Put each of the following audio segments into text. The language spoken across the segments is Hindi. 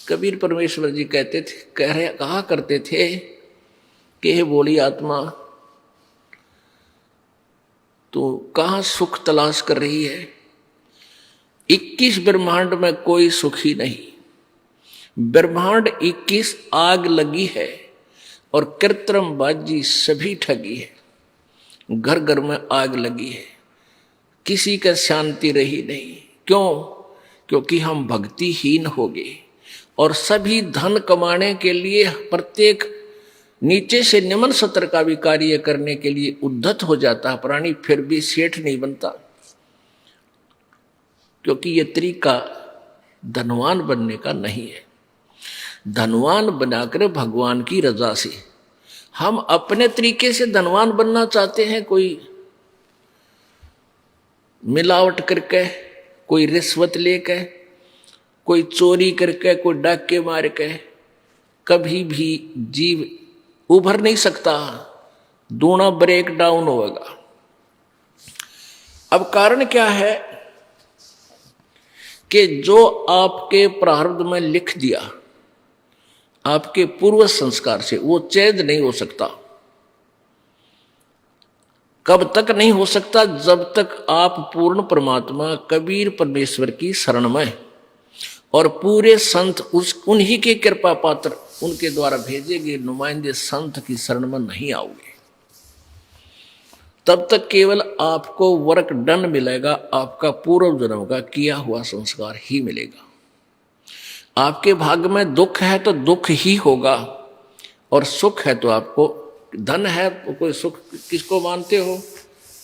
कबीर परमेश्वर जी कहते थे, कहा करते थे कि हे बोली आत्मा, तो कहाँ सुख तलाश कर रही है? 21 ब्रह्मांड में कोई सुखी नहीं। ब्रह्मांड 21 आग लगी है और कृत्रिम बाजी सभी ठगी है। घर घर में आग लगी है, किसी का शांति रही नहीं। क्यों? क्योंकि हम भक्तिहीन हो गए और सभी धन कमाने के लिए प्रत्येक नीचे से निम्न सत्र का भी कार्य करने के लिए उद्धत हो जाता है प्राणी, फिर भी सेठ नहीं बनता। क्योंकि ये तरीका धनवान बनने का नहीं है। धनवान बनाकर भगवान की रजा से, हम अपने तरीके से धनवान बनना चाहते हैं, कोई मिलावट करके, कोई रिश्वत लेके, कोई चोरी करके, कोई डाके मार के, कभी भी जीव उभर नहीं सकता, दूना ब्रेक डाउन होगा। अब कारण क्या है कि जो आपके प्रारब्ध में लिख दिया आपके पूर्व संस्कार से, वो चेंज नहीं हो सकता। कब तक नहीं हो सकता? जब तक आप पूर्ण परमात्मा कबीर परमेश्वर की शरण में और पूरे संत उन्हीं के कृपा पात्र, उनके द्वारा भेजे गए नुमाइंदे संत की शरण में नहीं आओगे, तब तक केवल आपको वर्क डन मिलेगा, आपका पूर्व जन्म का किया हुआ संस्कार ही मिलेगा। आपके भाग्य में दुख है तो दुख ही होगा, और सुख है तो आपको, धन है तो कोई सुख किसको मानते हो?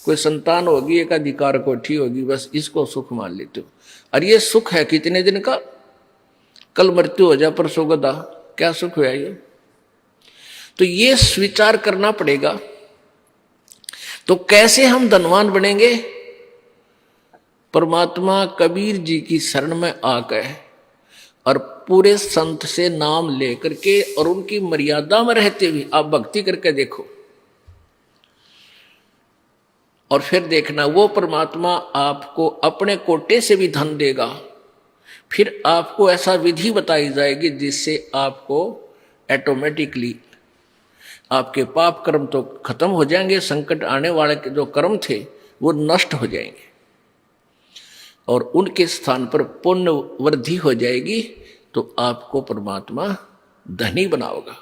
कोई संतान होगी, एक अधिकार कोठी होगी, बस इसको सुख मान लेते हो। और ये सुख है कितने दिन का? कल मृत्यु हो जाए, परसों गदा, क्या सुख हुआ ये? तो ये स्वीकार करना पड़ेगा। तो कैसे हम धनवान बनेंगे? परमात्मा कबीर जी की शरण में आकर और पूरे संत से नाम लेकर के और उनकी मर्यादा में रहते हुए आप भक्ति करके देखो, और फिर देखना वो परमात्मा आपको अपने कोटे से भी धन देगा। फिर आपको ऐसा विधि बताई जाएगी जिससे आपको ऑटोमेटिकली आपके पाप कर्म तो खत्म हो जाएंगे, संकट आने वाले के जो कर्म थे वो नष्ट हो जाएंगे और उनके स्थान पर पुण्य वृद्धि हो जाएगी। तो आपको परमात्मा धनी बनाओगा।